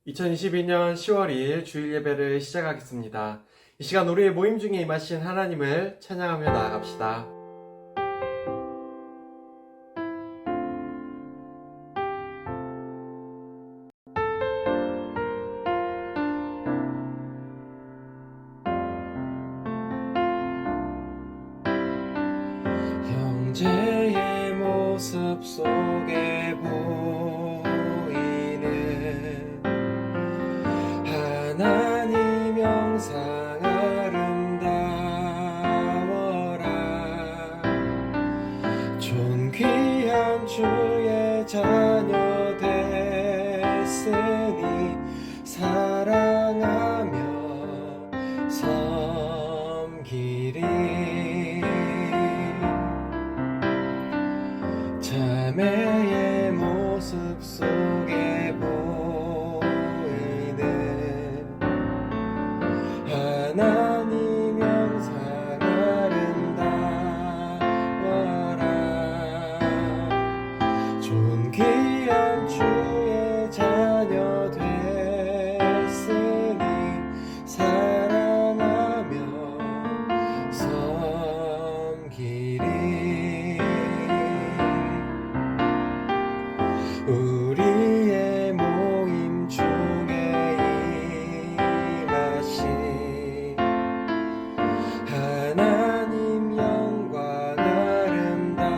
2022년 10월 2일 주일 예배를 시작하겠습니다. 이 시간 우리의 모임 중에 임하신 하나님을 찬양하며 나아갑시다. 형제의 모습 속에 보이는 하나님 영상 아름다워라. 존귀한 주의 자녀 됐으니 사랑하며 섬기리. 자매의 모습 속에 보이는 하나님 영상 아름다워라. 존귀한 주의 자녀 됐으니 사랑하며 섬기리. 우리의 모임 중에 임하신 하나님 영광 아름다워라.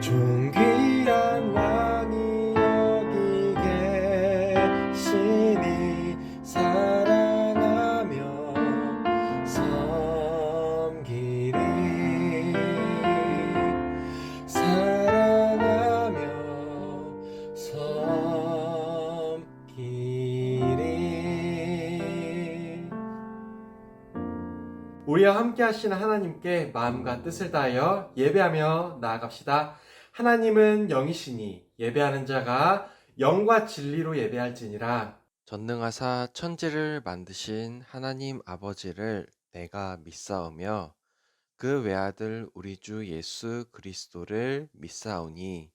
존귀한 왕이 여기 계시니 사랑하며 섬기리. 사랑하며 섬기리. 우리와 함께 하시는 하나님께 마음과 뜻을 다하여 예배하며 나아갑시다. 하나님은 영이시니 예배하는 자가 영과 진리로 예배할지니라. 전능하사 천지를 만드신 하나님 아버지를 내가 믿사오며 그 외아들 우리 주 예수 그리스도를 믿사오니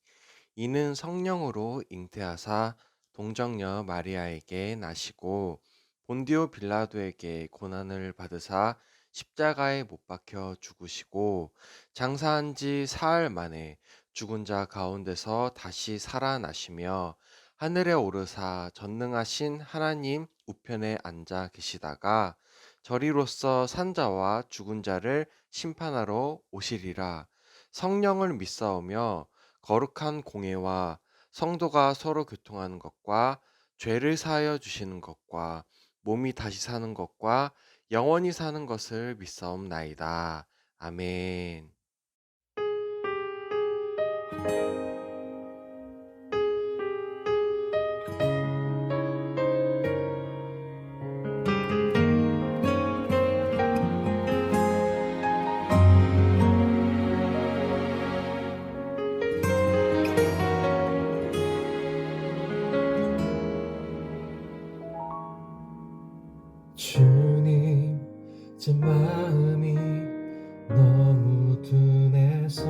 이는 성령으로 잉태하사 동정녀 마리아에게 나시고 본디오 빌라도에게 고난을 받으사 십자가에 못 박혀 죽으시고 장사한 지 사흘 만에 죽은 자 가운데서 다시 살아나시며 하늘에 오르사 전능하신 하나님 우편에 앉아 계시다가 저리로서 산자와 죽은 자를 심판하러 오시리라. 성령을 믿사오며 거룩한 공예와 성도가 서로 교통하는 것과 죄를 사하여 주시는 것과 몸이 다시 사는 것과 영원히 사는 것을 믿사옵나이다. 아멘. 주님, 제 마음이 너무 둔해서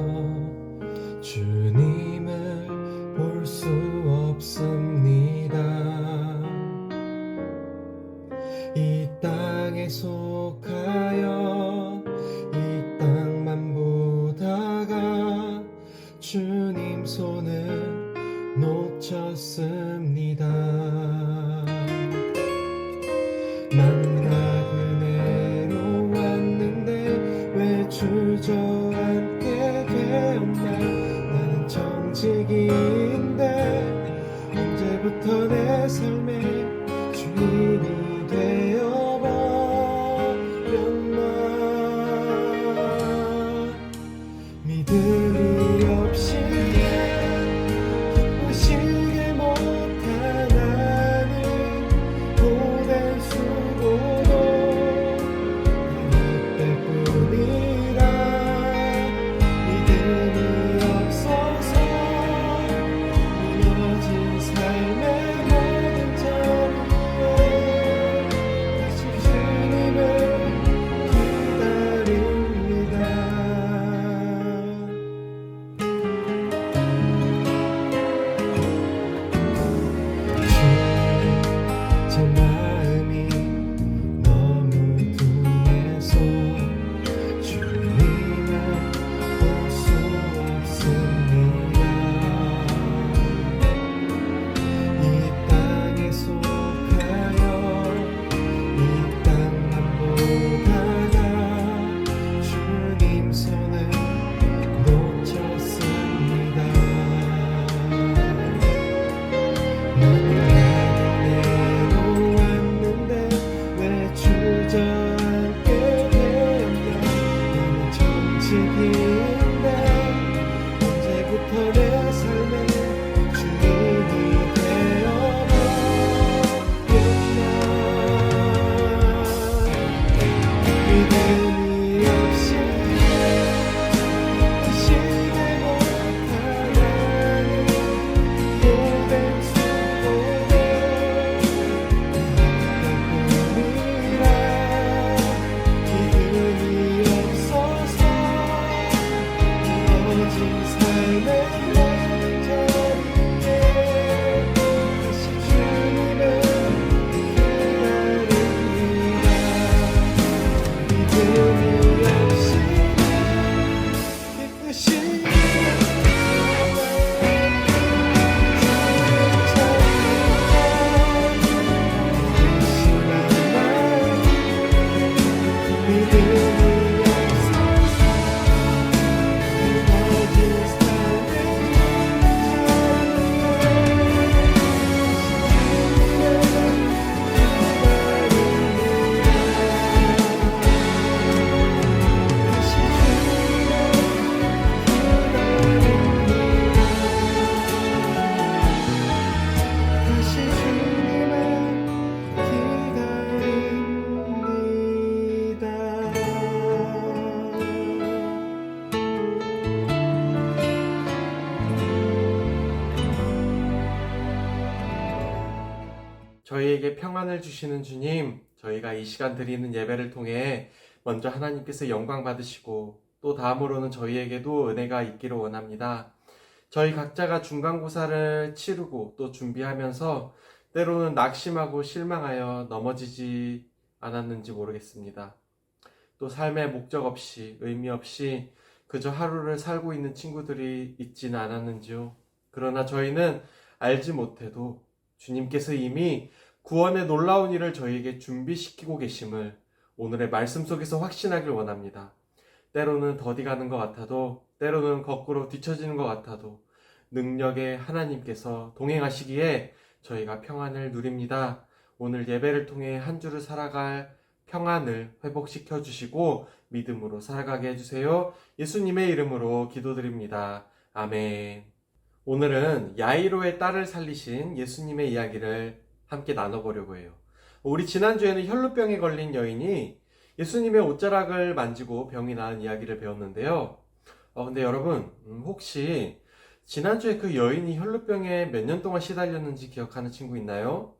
주님을 볼 수 없습니다. 이 땅에 속하여 이 땅만 보다가 주님 손을 놓쳤습니다. 만나 그네로 왔는데 왜 주저앉게 되었나. 나는 정직인데 언제부터 내 삶에 주인이 되어버렸나. 믿음이 없이 기쁘시게 못한 나는 고된 수고도 내 때뿐이라. 믿음이 없어서 무너진 삶의 모든 점 위에 저희에게 평안을 주시는 주님, 저희가 이 시간 드리는 예배를 통해 먼저 하나님께서 영광 받으시고 또 다음으로는 저희에게도 은혜가 있기를 원합니다. 저희 각자가 중간고사를 치르고 또 준비하면서 때로는 낙심하고 실망하여 넘어지지 않았는지 모르겠습니다. 또 삶의 목적 없이 의미 없이 그저 하루를 살고 있는 친구들이 있지는 않았는지요. 그러나 저희는 알지 못해도 주님께서 이미 구원의 놀라운 일을 저희에게 준비시키고 계심을 오늘의 말씀 속에서 확신하길 원합니다. 때로는 더디 가는 것 같아도 때로는 거꾸로 뒤처지는 것 같아도 능력의 하나님께서 동행하시기에 저희가 평안을 누립니다. 오늘 예배를 통해 한 주를 살아갈 평안을 회복시켜 주시고 믿음으로 살아가게 해주세요. 예수님의 이름으로 기도드립니다. 아멘. 오늘은 야이로의 딸을 살리신 예수님의 이야기를 함께 나눠보려고 해요. 우리 지난주에는 혈루병에 걸린 여인이 예수님의 옷자락을 만지고 병이 나은 이야기를 배웠는데요. 근데 여러분, 혹시 지난주에 그 여인이 혈루병에 몇 년 동안 시달렸는지 기억하는 친구 있나요?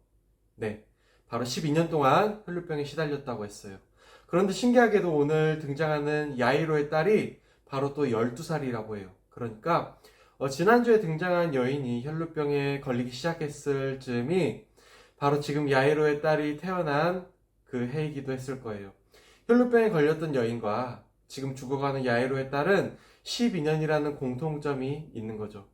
네, 바로 12년 동안 혈루병에 시달렸다고 했어요. 그런데 신기하게도 오늘 등장하는 야이로의 딸이 바로 또 12살이라고 해요. 그러니까 지난주에 등장한 여인이 혈루병에 걸리기 시작했을 즈음이 바로 지금 야이로의 딸이 태어난 그 해이기도 했을 거예요. 혈루병에 걸렸던 여인과 지금 죽어가는 야이로의 딸은 12년이라는 공통점이 있는 거죠.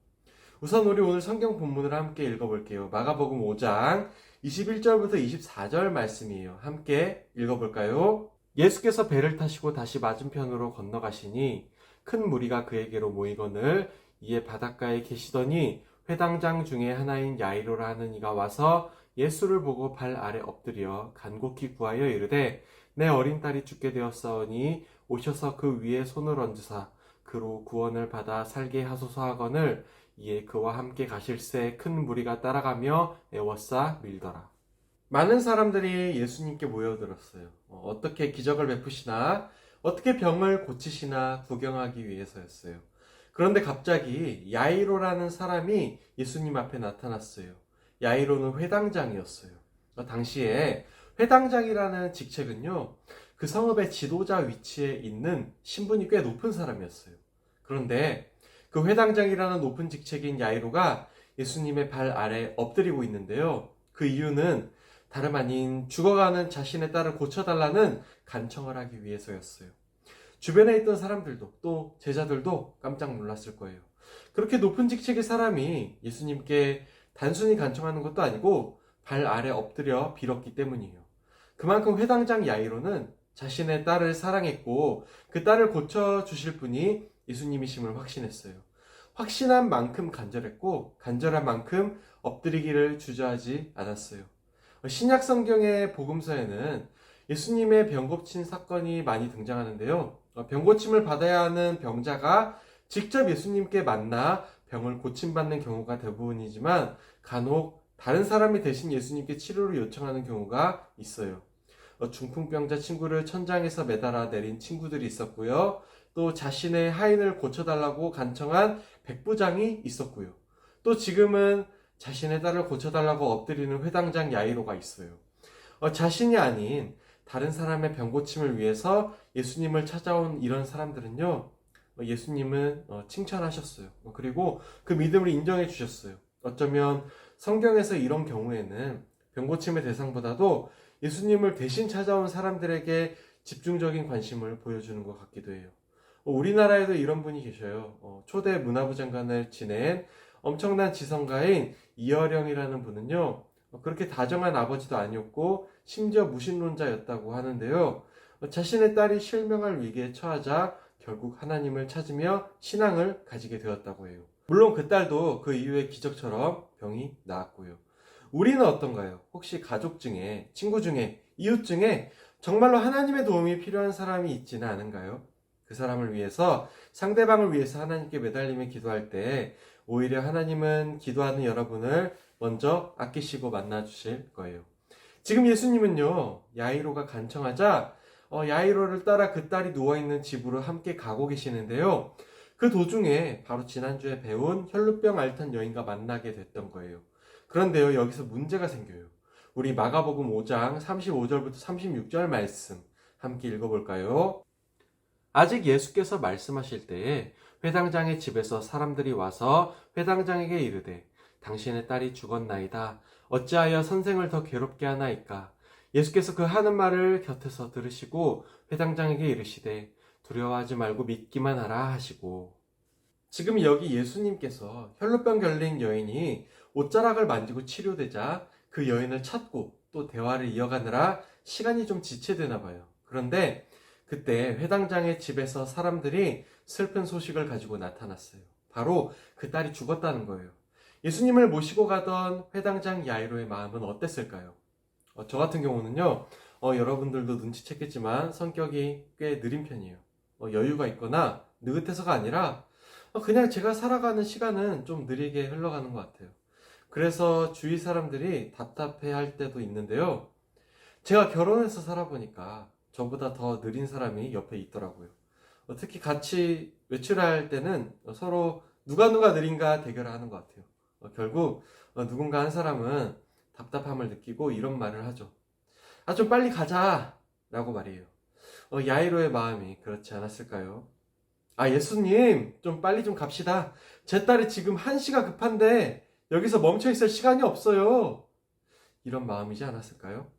우선 우리 오늘 성경 본문을 함께 읽어볼게요. 마가복음 5장 21절부터 24절 말씀이에요. 함께 읽어볼까요? 예수께서 배를 타시고 다시 맞은편으로 건너가시니 큰 무리가 그에게로 모이거늘 이에 바닷가에 계시더니 회당장 중에 하나인 야이로라 하는 이가 와서 예수를 보고 발 아래 엎드려 간곡히 구하여 이르되 내 어린 딸이 죽게 되었사오니 오셔서 그 위에 손을 얹으사 그로 구원을 받아 살게 하소서 하거늘 이에 그와 함께 가실새 큰 무리가 따라가며 애워싸 밀더라. 많은 사람들이 예수님께 모여들었어요. 어떻게 기적을 베푸시나 어떻게 병을 고치시나 구경하기 위해서였어요. 그런데 갑자기 야이로라는 사람이 예수님 앞에 나타났어요. 야이로는 회당장이었어요. 당시에 회당장이라는 직책은요, 그 성읍의 지도자 위치에 있는 신분이 꽤 높은 사람이었어요. 그런데 그 회당장이라는 높은 직책인 야이로가 예수님의 발 아래 엎드리고 있는데요. 그 이유는 다름 아닌 죽어가는 자신의 딸을 고쳐달라는 간청을 하기 위해서였어요. 주변에 있던 사람들도 또 제자들도 깜짝 놀랐을 거예요. 그렇게 높은 직책의 사람이 예수님께 단순히 간청하는 것도 아니고 발 아래 엎드려 빌었기 때문이에요. 그만큼 회당장 야이로는 자신의 딸을 사랑했고 그 딸을 고쳐주실 분이 예수님이심을 확신했어요. 확신한 만큼 간절했고 간절한 만큼 엎드리기를 주저하지 않았어요. 신약 성경의 복음서에는 예수님의 병 고친 사건이 많이 등장하는데요. 병 고침을 받아야 하는 병자가 직접 예수님께 만나 병을 고침받는 경우가 대부분이지만 간혹 다른 사람이 대신 예수님께 치료를 요청하는 경우가 있어요. 중풍병자 친구를 천장에서 매달아 내린 친구들이 있었고요. 또 자신의 하인을 고쳐달라고 간청한 백부장이 있었고요. 또 지금은 자신의 딸을 고쳐달라고 엎드리는 회당장 야이로가 있어요. 자신이 아닌 다른 사람의 병 고침을 위해서 예수님을 찾아온 이런 사람들은요, 예수님은 칭찬하셨어요. 그리고 그 믿음을 인정해 주셨어요. 어쩌면 성경에서 이런 경우에는 병 고침의 대상보다도 예수님을 대신 찾아온 사람들에게 집중적인 관심을 보여주는 것 같기도 해요. 우리나라에도 이런 분이 계셔요. 초대 문화부 장관을 지낸 엄청난 지성가인 이어령이라는 분은요, 그렇게 다정한 아버지도 아니었고 심지어 무신론자였다고 하는데요. 자신의 딸이 실명할 위기에 처하자 결국 하나님을 찾으며 신앙을 가지게 되었다고 해요. 물론 그 딸도 그 이후에 기적처럼 병이 나았고요. 우리는 어떤가요? 혹시 가족 중에, 친구 중에, 이웃 중에 정말로 하나님의 도움이 필요한 사람이 있지는 않은가요? 그 사람을 위해서, 상대방을 위해서 하나님께 매달리며 기도할 때 오히려 하나님은 기도하는 여러분을 먼저 아끼시고 만나주실 거예요. 지금 예수님은요, 야이로가 간청하자 야이로를 따라 그 딸이 누워있는 집으로 함께 가고 계시는데요. 그 도중에 바로 지난주에 배운 혈루병 앓던 여인과 만나게 됐던 거예요. 그런데요, 여기서 문제가 생겨요. 우리 마가복음 5장 35절부터 36절 말씀 함께 읽어볼까요? 아직 예수께서 말씀하실 때에 회당장의 집에서 사람들이 와서 회당장에게 이르되 당신의 딸이 죽었나이다. 어찌하여 선생을 더 괴롭게 하나이까? 예수께서 그 하는 말을 곁에서 들으시고 회당장에게 이르시되 두려워하지 말고 믿기만 하라 하시고. 지금 여기 예수님께서 혈루병 걸린 여인이 옷자락을 만지고 치료되자 그 여인을 찾고 또 대화를 이어가느라 시간이 좀 지체되나 봐요. 그런데 그때 회당장의 집에서 사람들이 슬픈 소식을 가지고 나타났어요. 바로 그 딸이 죽었다는 거예요. 예수님을 모시고 가던 회당장 야이로의 마음은 어땠을까요? 저 같은 경우는요, 여러분들도 눈치챘겠지만 성격이 꽤 느린 편이에요. 여유가 있거나 느긋해서가 아니라 그냥 제가 살아가는 시간은 좀 느리게 흘러가는 것 같아요. 그래서 주위 사람들이 답답해 할 때도 있는데요. 제가 결혼해서 살아보니까 저보다 더 느린 사람이 옆에 있더라고요. 특히 같이 외출할 때는 서로 누가 느린가 대결을 하는 것 같아요. 결국 누군가 한 사람은 답답함을 느끼고 이런 말을 하죠. 좀 빨리 가자 라고 말해요. 야이로의 마음이 그렇지 않았을까요? 예수님, 좀 빨리 좀 갑시다. 제 딸이 지금 1시가 급한데 여기서 멈춰 있을 시간이 없어요. 이런 마음이지 않았을까요?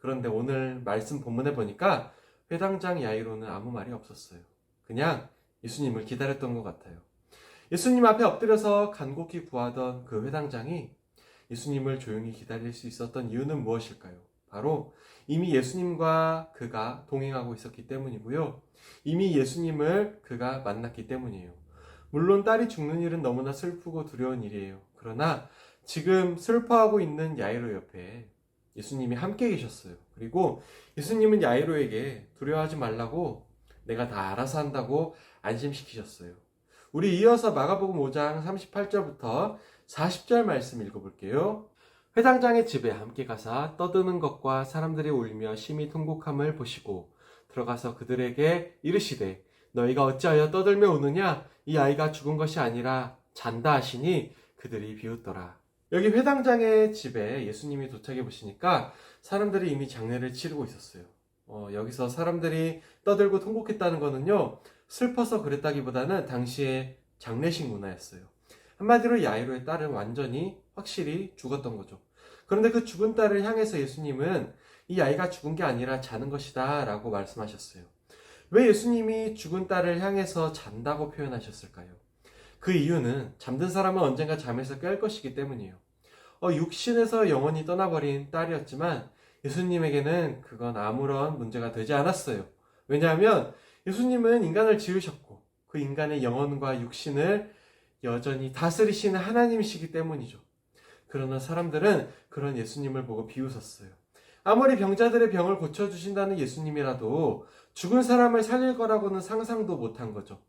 그런데 오늘 말씀 본문에 보니까 회당장 야이로는 아무 말이 없었어요. 그냥 예수님을 기다렸던 것 같아요. 예수님 앞에 엎드려서 간곡히 구하던 그 회당장이 예수님을 조용히 기다릴 수 있었던 이유는 무엇일까요? 바로 이미 예수님과 그가 동행하고 있었기 때문이고요. 이미 예수님을 그가 만났기 때문이에요. 물론 딸이 죽는 일은 너무나 슬프고 두려운 일이에요. 그러나 지금 슬퍼하고 있는 야이로 옆에 예수님이 함께 계셨어요. 그리고 예수님은 야이로에게 두려워하지 말라고 내가 다 알아서 한다고 안심시키셨어요. 우리 이어서 마가복음 5장 38절부터 40절 말씀 읽어볼게요. 회당장의 집에 함께 가사 떠드는 것과 사람들이 울며 심히 통곡함을 보시고 들어가서 그들에게 이르시되 너희가 어찌하여 떠들며 우느냐? 이 아이가 죽은 것이 아니라 잔다 하시니 그들이 비웃더라. 여기 회당장의 집에 예수님이 도착해 보시니까 사람들이 이미 장례를 치르고 있었어요. 여기서 사람들이 떠들고 통곡했다는 거는요, 슬퍼서 그랬다기보다는 당시에 장례식 문화였어요. 한마디로 야이로의 딸은 완전히 확실히 죽었던 거죠. 그런데 그 죽은 딸을 향해서 예수님은 이 아이가 죽은 게 아니라 자는 것이다 라고 말씀하셨어요. 왜 예수님이 죽은 딸을 향해서 잔다고 표현하셨을까요? 그 이유는 잠든 사람은 언젠가 잠에서 깰 것이기 때문이에요. 육신에서 영원히 떠나버린 딸이었지만 예수님에게는 그건 아무런 문제가 되지 않았어요. 왜냐하면 예수님은 인간을 지으셨고 그 인간의 영혼과 육신을 여전히 다스리시는 하나님이시기 때문이죠. 그러나 사람들은 그런 예수님을 보고 비웃었어요. 아무리 병자들의 병을 고쳐주신다는 예수님이라도 죽은 사람을 살릴 거라고는 상상도 못한 거죠.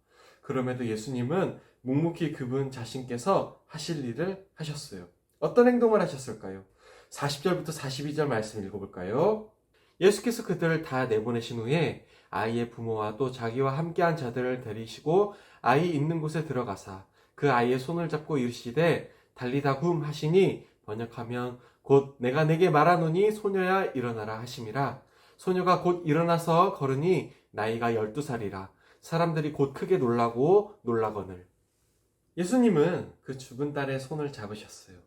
그럼에도 예수님은 묵묵히 그분 자신께서 하실 일을 하셨어요. 어떤 행동을 하셨을까요? 40절부터 42절 말씀 읽어볼까요? 예수께서 그들을 다 내보내신 후에 아이의 부모와 또 자기와 함께한 자들을 데리시고 아이 있는 곳에 들어가사 그 아이의 손을 잡고 이르시되 달리다 굼 하시니 번역하면 곧 내가 내게 말하노니 소녀야 일어나라 하심이라. 소녀가 곧 일어나서 걸으니 나이가 12살이라. 사람들이 곧 크게 놀라고 놀라거늘. 예수님은 그 죽은 딸의 손을 잡으셨어요.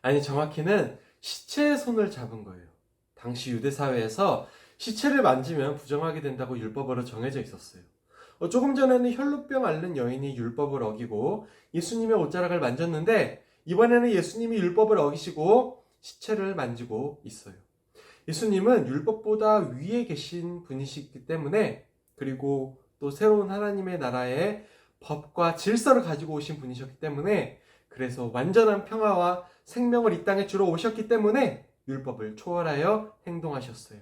아니, 정확히는 시체의 손을 잡은 거예요. 당시 유대사회에서 시체를 만지면 부정하게 된다고 율법으로 정해져 있었어요. 조금 전에는 혈루병 앓는 여인이 율법을 어기고 예수님의 옷자락을 만졌는데 이번에는 예수님이 율법을 어기시고 시체를 만지고 있어요. 예수님은 율법보다 위에 계신 분이시기 때문에, 그리고 또 새로운 하나님의 나라의 법과 질서를 가지고 오신 분이셨기 때문에, 그래서 완전한 평화와 생명을 이 땅에 주러 오셨기 때문에 율법을 초월하여 행동하셨어요.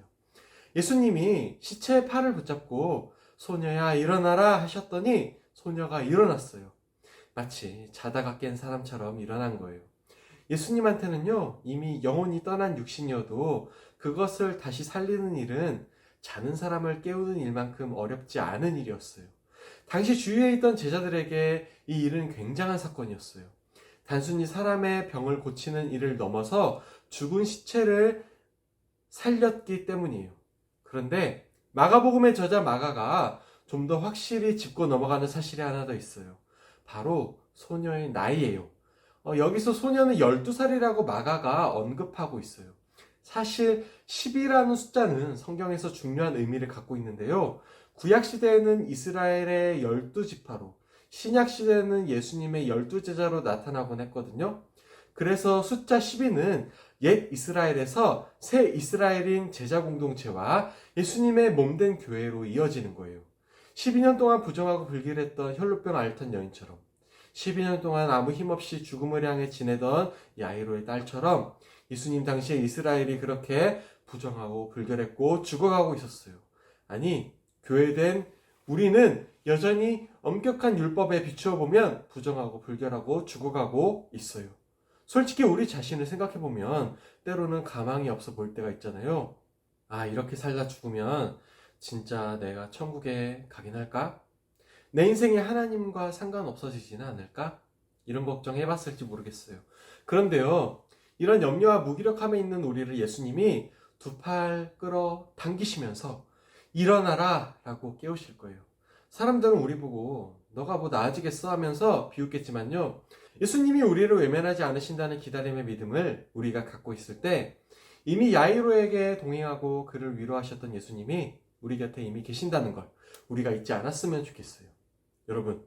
예수님이 시체의 팔을 붙잡고 소녀야 일어나라 하셨더니 소녀가 일어났어요. 마치 자다가 깬 사람처럼 일어난 거예요. 예수님한테는요, 이미 영혼이 떠난 육신이어도 그것을 다시 살리는 일은 자는 사람을 깨우는 일만큼 어렵지 않은 일이었어요. 당시 주위에 있던 제자들에게 이 일은 굉장한 사건이었어요. 단순히 사람의 병을 고치는 일을 넘어서 죽은 시체를 살렸기 때문이에요. 그런데 마가복음의 저자 마가가 좀 더 확실히 짚고 넘어가는 사실이 하나 더 있어요. 바로 소녀의 나이예요. 여기서 소녀는 12살이라고 마가가 언급하고 있어요. 사실 10이라는 숫자는 성경에서 중요한 의미를 갖고 있는데요. 구약시대에는 이스라엘의 12지파로, 신약시대에는 예수님의 12제자로 나타나곤 했거든요. 그래서 숫자 12는 옛 이스라엘에서 새 이스라엘인 제자 공동체와 예수님의 몸된 교회로 이어지는 거예요. 12년 동안 부정하고 불길했던 혈루병 앓던 여인처럼, 12년 동안 아무 힘없이 죽음을 향해 지내던 야이로의 딸처럼 예수님 당시에 이스라엘이 그렇게 부정하고 불결했고 죽어가고 있었어요. 아니, 교회된 우리는 여전히 엄격한 율법에 비추어 보면 부정하고 불결하고 죽어가고 있어요. 솔직히 우리 자신을 생각해보면 때로는 가망이 없어 보일 때가 있잖아요. 아, 이렇게 살다 죽으면 진짜 내가 천국에 가긴 할까? 내 인생이 하나님과 상관없어지지는 않을까? 이런 걱정 해봤을지 모르겠어요. 그런데요, 이런 염려와 무기력함에 있는 우리를 예수님이 두 팔 끌어 당기시면서 일어나라 라고 깨우실 거예요. 사람들은 우리 보고 너가 뭐 나아지겠어 하면서 비웃겠지만요, 예수님이 우리를 외면하지 않으신다는 기다림의 믿음을 우리가 갖고 있을 때 이미 야이로에게 동행하고 그를 위로하셨던 예수님이 우리 곁에 이미 계신다는 걸 우리가 잊지 않았으면 좋겠어요. 여러분,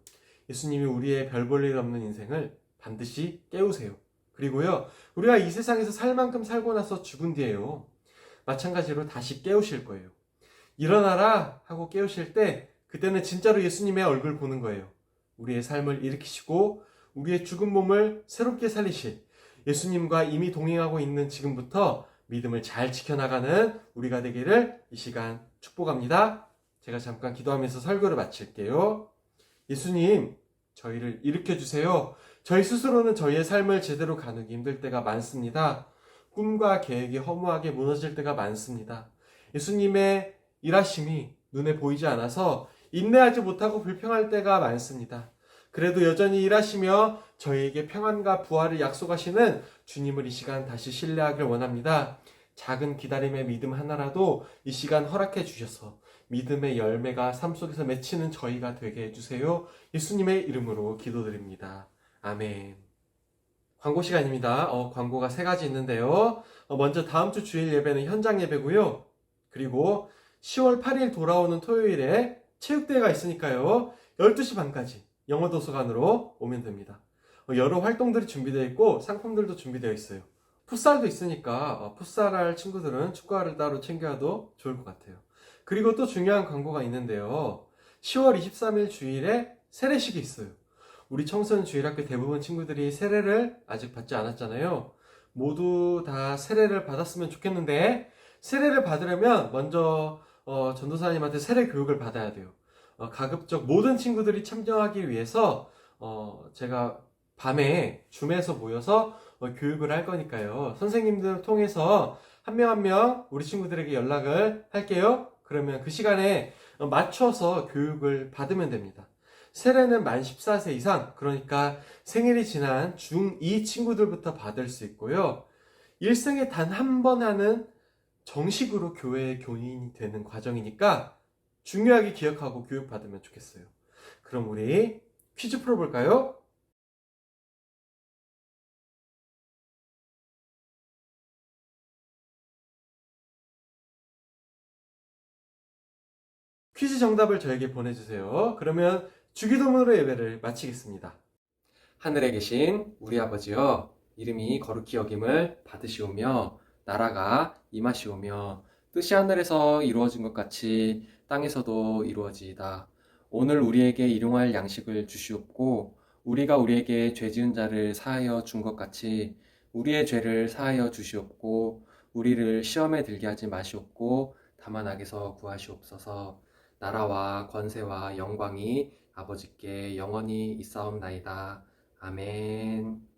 예수님이 우리의 별 볼 일 없는 인생을 반드시 깨우세요. 그리고요, 우리가 이 세상에서 살 만큼 살고 나서 죽은 뒤에요, 마찬가지로 다시 깨우실 거예요. 일어나라 하고 깨우실 때 그때는 진짜로 예수님의 얼굴 보는 거예요. 우리의 삶을 일으키시고 우리의 죽은 몸을 새롭게 살리실 예수님과 이미 동행하고 있는 지금부터 믿음을 잘 지켜나가는 우리가 되기를 이 시간 축복합니다. 제가 잠깐 기도하면서 설교를 마칠게요. 예수님, 저희를 일으켜주세요. 저희 스스로는 저희의 삶을 제대로 가누기 힘들 때가 많습니다. 꿈과 계획이 허무하게 무너질 때가 많습니다. 예수님의 일하심이 눈에 보이지 않아서 인내하지 못하고 불평할 때가 많습니다. 그래도 여전히 일하시며 저희에게 평안과 부활을 약속하시는 주님을 이 시간 다시 신뢰하길 원합니다. 작은 기다림의 믿음 하나라도 이 시간 허락해 주셔서 믿음의 열매가 삶 속에서 맺히는 저희가 되게 해주세요. 예수님의 이름으로 기도드립니다. 아멘. 광고 시간입니다. 광고가 3가지 있는데요. 먼저 다음 주 주일 예배는 현장 예배고요. 그리고 10월 8일 돌아오는 토요일에 체육대회가 있으니까요. 12시 반까지 영어도서관으로 오면 됩니다. 여러 활동들이 준비되어 있고 상품들도 준비되어 있어요. 풋살도 있으니까 풋살할 친구들은 축구화를 따로 챙겨도 좋을 것 같아요. 그리고 또 중요한 광고가 있는데요. 10월 23일 주일에 세례식이 있어요. 우리 청소년 주일학교 대부분 친구들이 세례를 아직 받지 않았잖아요. 모두 다 세례를 받았으면 좋겠는데, 세례를 받으려면 먼저 전도사님한테 세례 교육을 받아야 돼요. 가급적 모든 친구들이 참여하기 위해서 제가 밤에 줌에서 모여서 교육을 할 거니까요. 선생님들 통해서 한 명 한 명 우리 친구들에게 연락을 할게요. 그러면 그 시간에 맞춰서 교육을 받으면 됩니다. 세례는 만 14세 이상, 그러니까 생일이 지난 중2 친구들부터 받을 수 있고요. 일생에 단 한 번 하는 정식으로 교회의 교인이 되는 과정이니까 중요하게 기억하고 교육받으면 좋겠어요. 그럼 우리 퀴즈 풀어볼까요? 퀴즈 정답을 저에게 보내주세요. 그러면 주기도문으로 예배를 마치겠습니다. 하늘에 계신 우리 아버지여, 이름이 거룩히 여김을 받으시오며 나라가 임하시오며 뜻이 하늘에서 이루어진 것 같이 땅에서도 이루어지이다. 오늘 우리에게 일용할 양식을 주시옵고 우리가 우리에게 죄 지은 자를 사하여 준 것 같이 우리의 죄를 사하여 주시옵고 우리를 시험에 들게 하지 마시옵고 다만 악에서 구하시옵소서. 나라와 권세와 영광이 아버지께 영원히 있사옵나이다. 아멘.